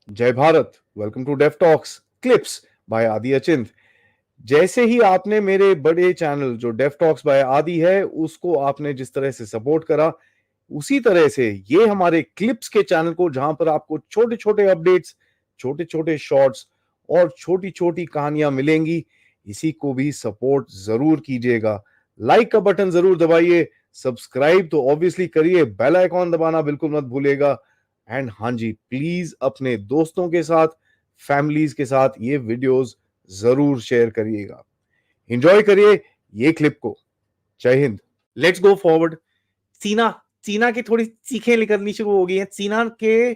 जय Bharat. Welcome to Deaf Talks clips by Adi Achint. जैसे ही आपने मेरे बड़े चैनल जो डेफ टॉक्स बाय आदि है उसको आपने जिस तरह से सपोर्ट करा, उसी तरह से ये हमारे क्लिप्स के चैनल को, जहां पर आपको छोटे छोटे अपडेट्स, छोटे छोटे शॉर्ट्स और छोटी छोटी कहानियां मिलेंगी, इसी को भी सपोर्ट जरूर कीजिएगा। लाइक का बटन जरूर दबाइए, सब्सक्राइब तो ऑब्वियसली करिए, बेल आइकॉन दबाना बिल्कुल मत भूलिएगा। एंड हाँ जी, प्लीज अपने दोस्तों के साथ, फैमिलीज के साथ ये वीडियोस जरूर शेयर करिएगा। एंजॉय करिए ये क्लिप को। जय हिंद। Let's go forward. चीना चीना की थोड़ी चीखें निकलनी शुरू हो गई हैं। चीना के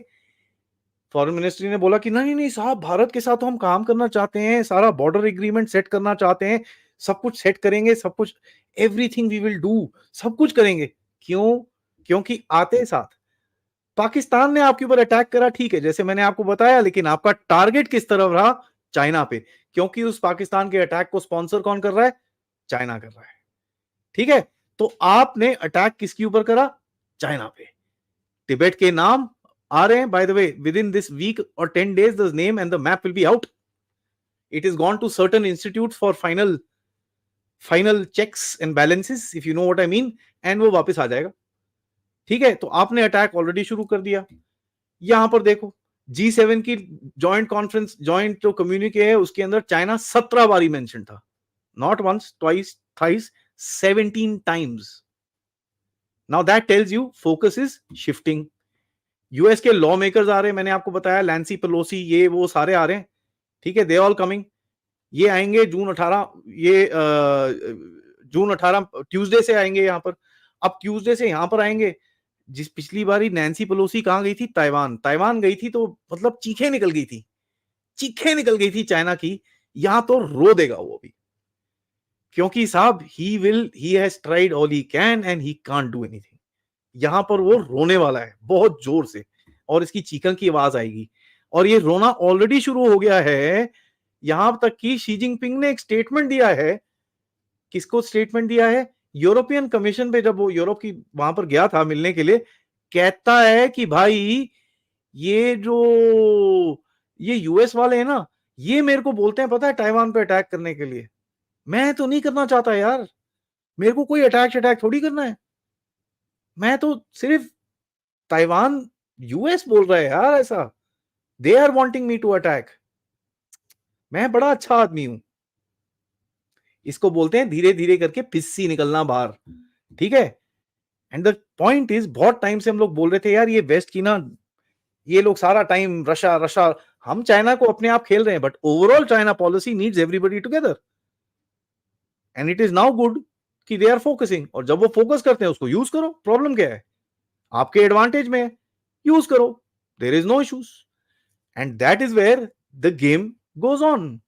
फॉरेन मिनिस्ट्री ने बोला कि नहीं नहीं साहब, भारत के साथ तो हम काम करना चाहते हैं, सारा बॉर्डर एग्रीमेंट सेट करना चाहते हैं, सब कुछ सेट करेंगे, सब कुछ, एवरीथिंग वी विल डू, सब कुछ करेंगे। क्यों? क्योंकि आते साथ पाकिस्तान ने आपके ऊपर अटैक करा, ठीक है, जैसे मैंने आपको बताया, लेकिन आपका टारगेट किस तरफ रहा? चाइना पे। क्योंकि उस पाकिस्तान के अटैक को स्पॉन्सर कौन कर रहा है? चाइना कर रहा है। ठीक है, तो आपने अटैक किसके ऊपर करा? चाइना पे। तिब्बत के नाम आ रहे हैं, by the way, within this week और 10 days the name and the map will be out. It is gone to certain institute for final checks and balances, if you know what I mean, and वो वापस आ जाएगा। ठीक है, तो आपने attack already शुरू कर दिया। यहां पर देखो, G7 की जॉइंट कॉन्फ्रेंस, जॉइंट जो कम्युनिके है, उसके अंदर चाइना 17 बारी मेंशन था। Not once, twice, thrice, 17 times. Now that tells you focus is shifting. US के लॉ मेकर्स आ रहे हैं, मैंने आपको बताया, लैंसी पेलोसी, ये वो सारे आ रहे हैं। ठीक है, दे ऑल कमिंग। ये आएंगे जून 18, ये जून 18 ट्यूसडे से आएंगे यहां पर। अब ट्यूसडे से यहां पर आएंगे। जिस पिछली बारी नैन्सी पेलोसी कहां गई थी? ताइवान। ताइवान गई थी तो मतलब चीखें निकल गई थी, चीखें निकल गई थी चाइना की। यहां तो रो देगा वो भी, क्योंकि साहब he has tried all he can and he can't do anything. यहां पर वो रोने वाला है बहुत जोर से, और इसकी चीखन की आवाज आएगी। और ये रोना ऑलरेडी शुरू हो गया है। यहां तक कि शी जिनपिंग ने एक स्टेटमेंट दिया है। किसको स्टेटमेंट दिया है? यूरोपियन कमीशन पे, जब वो यूरोप की वहां पर गया था मिलने के लिए, कहता है कि भाई, ये जो ये यूएस वाले हैं ना, ये मेरे को बोलते हैं, पता है, ताइवान पे अटैक करने के लिए। मैं तो नहीं करना चाहता यार, मेरे को कोई अटैक थोड़ी करना है। मैं तो सिर्फ ताइवान, यूएस बोल रहा है यार ऐसा, they are wanting me to attack. मैं बड़ा अच्छा आदमी हूं। इसको बोलते हैं धीरे धीरे करके पिस्सी निकलना बाहर। ठीक है, एंड द पॉइंट इज, बहुत टाइम से हम लोग बोल रहे थे यार, ये वेस्ट की ना, ये लोग सारा टाइम रशा रशा, हम चाइना को अपने आप खेल रहे हैं, but overall China policy needs everybody together, and it is now good कि दे आर फोकसिंग। और जब वो फोकस करते हैं, उसको यूज करो, प्रॉब्लम क्या है? आपके एडवांटेज में है, यूज करो, there is no issues. And that is where the game goes on.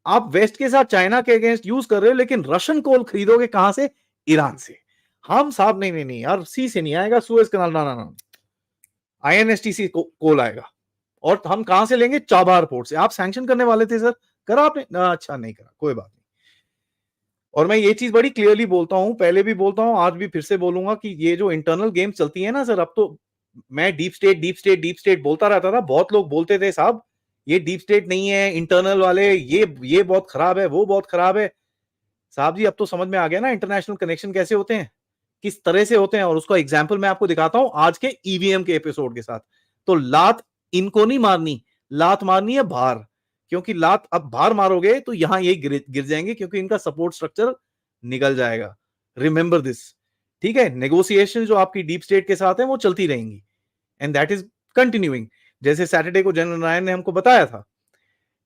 आप वेस्ट के साथ चाइना के अगेंस्ट यूज कर रहे हो, लेकिन रशियन कोल खरीदोगे कहां से? ईरान से। हम साहब नहीं नहीं नहीं यार, सी से नहीं आएगा, सुएज कनाल, ना ना ना, INSTC कोल आएगा। और हम कहां से लेंगे? चाबार पोर्ट से। आप सैंक्शन करने वाले थे सर, करा आपने? अच्छा, नहीं करा, कोई बात नहीं। और मैं ये चीज बड़ी क्लियरली बोलता हूं, पहले भी बोलता हूं, आज भी फिर से बोलूंगा कि ये जो इंटरनल गेम चलती है ना सर, अब तो मैं deep state deep state deep state बोलता रहता था, बहुत लोग बोलते थे साहब ये डीप स्टेट नहीं है, इंटरनल वाले, ये बहुत खराब है, वो बहुत खराब है। साहब जी, अब तो समझ में आ गया ना इंटरनेशनल कनेक्शन कैसे होते हैं, किस तरह से होते हैं। और उसका एग्जाम्पल मैं आपको दिखाता हूं आज के ईवीएम के एपिसोड के साथ। तो लात इनको नहीं मारनी, लात मारनी है बाहर, क्योंकि लात अब बाहर मारोगे तो यहां ये गिर जाएंगे, क्योंकि इनका सपोर्ट स्ट्रक्चर निकल जाएगा। Remember this. ठीक है, नेगोशिएशन जो आपकी डीप स्टेट के साथ है वो चलती रहेंगी, एंड दैट इज कंटिन्यूइंग, जैसे सैटरडे को जनरल नारायण ने हमको बताया था।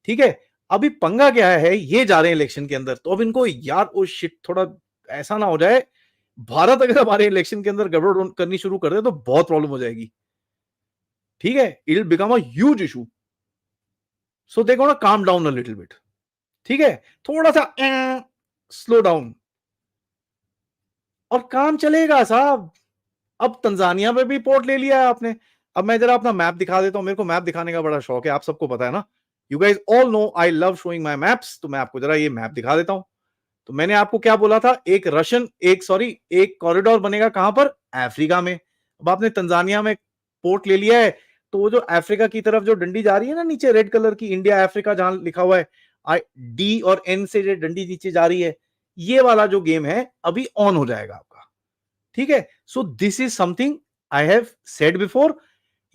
ठीक है, अभी पंगा क्या है, ये जा रहे हैं इलेक्शन के अंदर, तो अब इनको यार ओ शिट, थोड़ा ऐसा ना हो जाए, भारत अगर हमारे इलेक्शन के अंदर गड़बड़ करनी शुरू कर दे तो बहुत प्रॉब्लम हो जाएगी। ठीक है, it will become a huge issue. So they gonna calm down a little bit. ठीक है, थोड़ा सा स्लो डाउन, और काम चलेगा साहब। अब तंजानिया में भी पोर्ट ले लिया है आपने। अब मैं जरा अपना मैप दिखा देता हूं, मेरे को मैप दिखाने का बड़ा शौक है, आप सबको पता है ना। You guys all know I love showing my maps. तो मैं आपको जरा ये मैप दिखा देता हूं। तो मैंने आपको क्या बोला था, एक कॉरिडोर बनेगा कहां पर? अफ्रीका में। अब आपने तंजानिया में पोर्ट ले लिया है, तो वो जो अफ्रीका की तरफ जो डंडी जा रही है ना नीचे रेड कलर की, इंडिया अफ्रीका जहां लिखा हुआ है, डी और एन से जो डंडी नीचे जा रही है, ये वाला जो गेम है अभी ऑन हो जाएगा आपका, ठीक है। So this is something I have said before.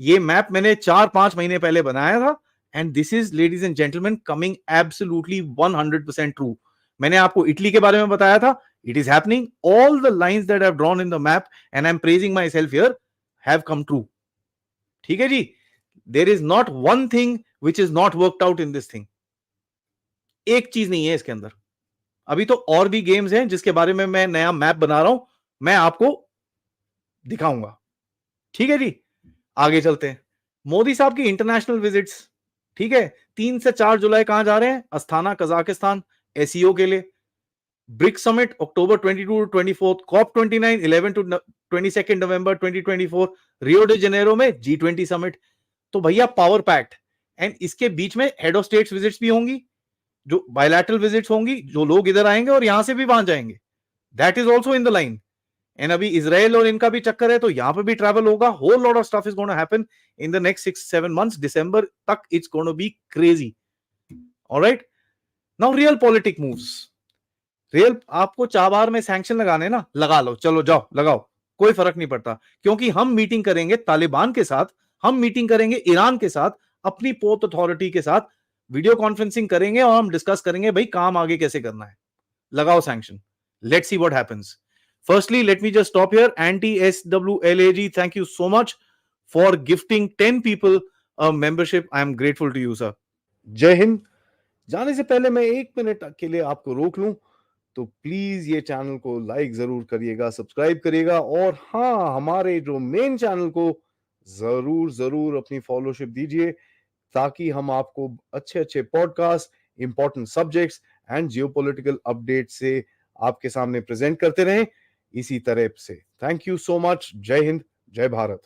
ये मैप मैंने 4-5 महीने पहले बनाया था, and this is ladies and gentleman coming absolutely 100% true. मैंने आपको इटली के बारे में बताया था, it is happening, all the lines that I have drawn in the map and I am praising myself here have come true, ठीक है जी। There is not one thing which is not worked out in this thing, एक चीज नहीं है इसके अंदर। अभी तो और भी गेम्स हैं जिसके बारे में मैं नया मैप बना रहा हूं, मैं आपको दिखाऊंगा, ठीक है जी। आगे चलते हैं, मोदी साहब की इंटरनेशनल विजिट्स, ठीक है। 3 से 4 जुलाई कहां जा रहे हैं? अस्थाना कजाकिस्तान, एसईओ के लिए। BRIC summit October 22 to 24, COP 29 11 to 22 November 2024, Rio de Janeiro में G20 समिट। तो भैया पावर पैक्ट, एंड इसके बीच में हेड ऑफ स्टेट्स विजिट्स भी होंगी, जो बायलैटरल विजिट्स होंगी, जो लोग इधर आएंगे और यहां से भी वहां जाएंगे, that is also in the line. And अभी इजराइल और इनका भी चक्कर है, तो यहां पे भी ट्रैवल होगा। Whole lot of stuff is gonna happen in the next 6-7 months, दिसंबर तक it's gonna be crazy. Alright, now realpolitik moves. Real आपको चाबार में सैंक्शन लगाने ना, लगा लो, चलो जाओ लगाओ, कोई फर्क नहीं पड़ता, क्योंकि हम मीटिंग करेंगे तालिबान के साथ, हम मीटिंग करेंगे ईरान के साथ, अपनी पोर्ट अथॉरिटी के साथ वीडियो कॉन्फ्रेंसिंग करेंगे और हम डिस्कस करेंगे भाई काम आगे कैसे करना है। लगाओ sanction, let's see what happens. Firstly, let me just stop here. Anti-SWLAG, thank you so much for gifting 10 people a membership. I am grateful to you, sir. जय हिंद। जाने से पहले मैं 1 मिनट के लिए आपको रोक लूं, तो प्लीज ये चैनल को लाइक जरूर करिएगा, सब्सक्राइब करिएगा, और हाँ, हमारे जो मेन चैनल को जरूर जरूर अपनी फॉलोशिप दीजिए, ताकि हम आपको अच्छे अच्छे podcast, important subjects and geopolitical update से आपके सामने प्रेजेंट करते रहें इसी तरह से। Thank you so much. जय हिंद, जय भारत।